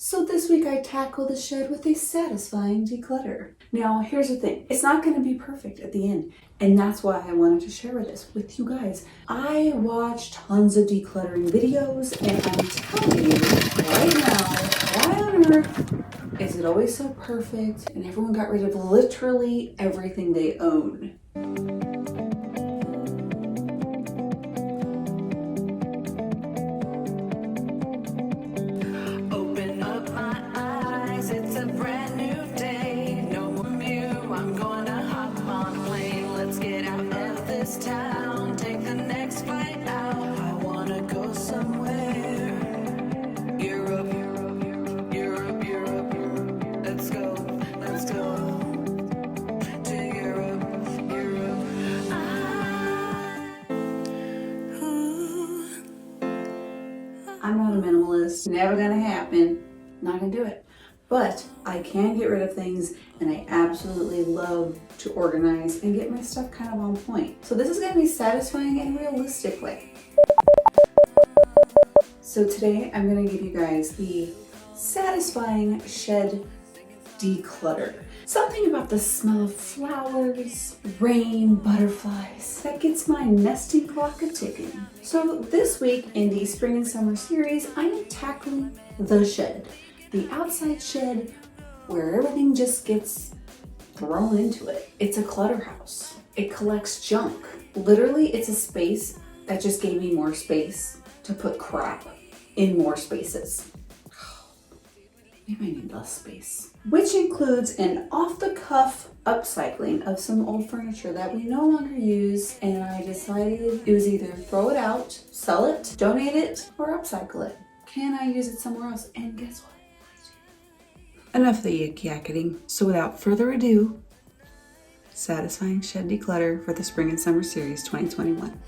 So this week I tackled the shed with a satisfying declutter. Now here's the thing, it's not going to be perfect at the end, and that's why I wanted to share this with you guys. I watched tons of decluttering videos, and I'm telling you right now, why on earth is it always so perfect and everyone got rid of literally everything they own? Town, take the next flight out. I wanna go somewhere. Europe, Europe, Europe. Let's go to Europe, Europe. I'm not a minimalist, never gonna happen, not gonna do it. But I can get rid of things, and I absolutely love to organize and get my stuff kind of on point. So this is gonna be satisfying in a realistic way. So today I'm gonna give you guys the satisfying shed declutter. Something about the smell of flowers, rain, butterflies that gets my nesting clock a-ticking. So this week in the spring and summer series, I am tackling the shed. The outside shed where everything just gets thrown into it. It's a clutter house. It collects junk. Literally, it's a space that just gave me more space to put crap in more spaces. Maybe I need less space. Which includes an off-the-cuff upcycling of some old furniture that we no longer use, and I decided it was either throw it out, sell it, donate it, or upcycle it. Can I use it somewhere else? And guess what? Enough of the yakking. So without further ado, satisfying shed declutter for the spring and summer series 2021.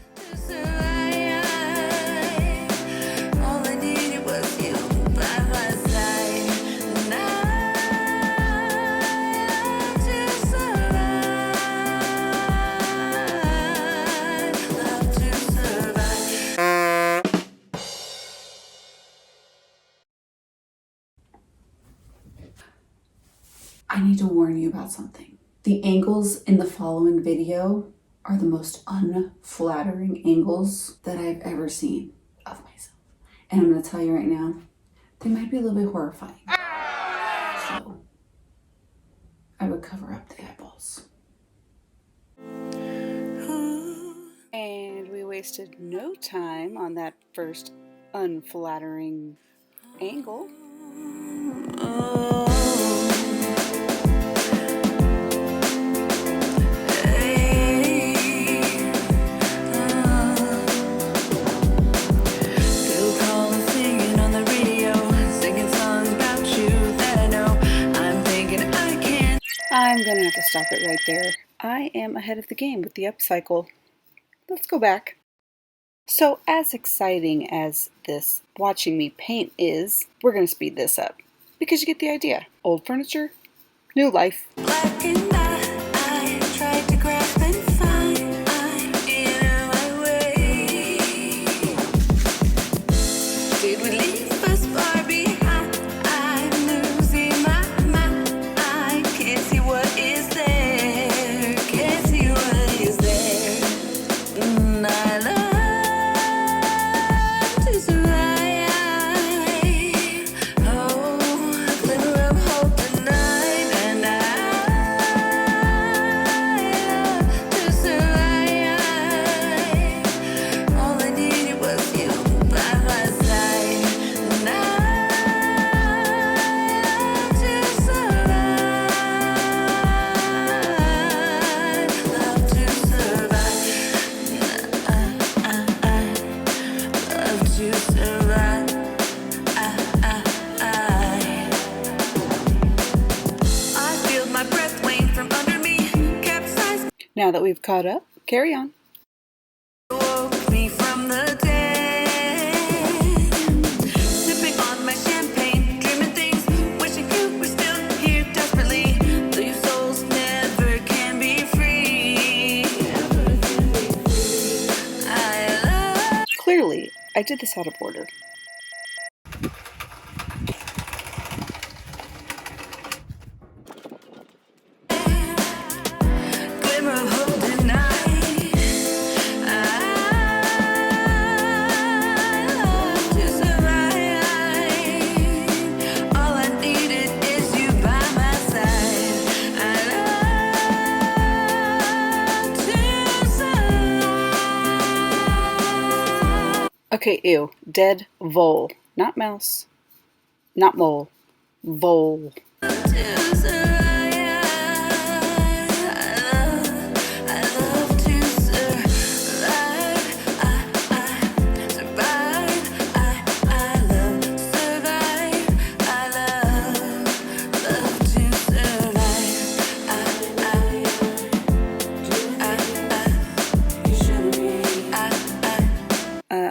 I need to warn you about something. The angles in the following video are the most unflattering angles that I've ever seen of myself. And I'm going to tell you right now, they might be a little bit horrifying. So, I would cover up the eyeballs. And we wasted no time on that first unflattering angle. I'm gonna have to stop it right there. I am ahead of the game with the upcycle. Let's go back. So as exciting as this watching me paint is, we're gonna speed this up because you get the idea. Old furniture, new life. Black and I tried to grasp and find in my way. Did we leave us far behind? I'm losing my mind. I can't see what is there. Can't see what is there. I love to survive. Oh, glimmer of hope tonight, and Now that we've caught up, carry on. Woke me from the dead, sipping on my champagne, dreaming things, wishing you were still here desperately. Though your souls never can be free. Clearly, I did this out of order. Okay, ew. Dead vole. Not mouse. Not mole. Vole.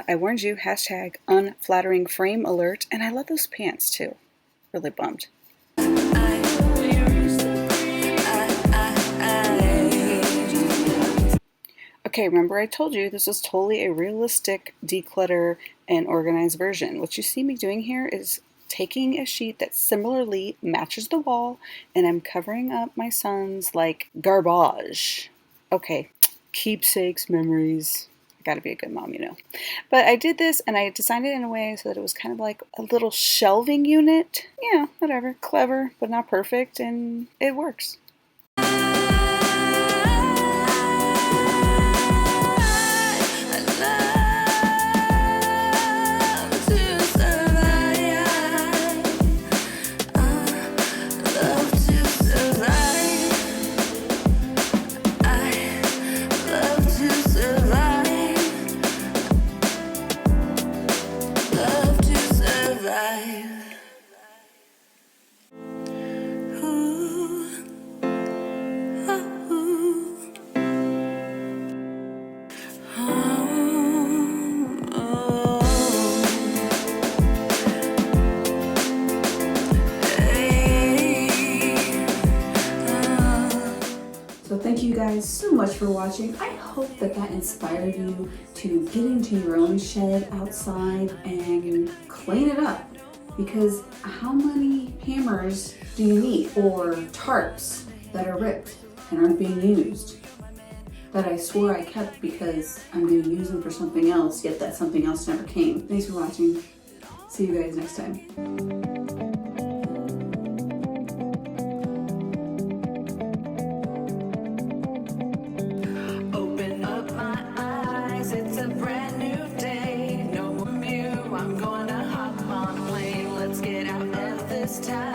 I warned you, hashtag unflattering frame alert, and I love those pants too. Really bummed. Okay, remember I told you this was totally a realistic declutter and organized version. What you see me doing here is taking a sheet that similarly matches the wall, and I'm covering up my son's like garbage. Okay, keepsakes, memories. I gotta be a good mom, you know. But I did this and I designed it in a way so that it was kind of like a little shelving unit. Yeah, whatever. Clever, but not perfect, and it works. So thank you guys so much for watching. I hope that inspired you to get into your own shed outside and clean it up. Because how many hammers do you need, or tarps that are ripped and aren't being used, that I swore I kept because I'm going to use them for something else, yet that something else never came. Thanks for watching. See you guys next time. I'm gonna hop on a plane. Let's get out of this town.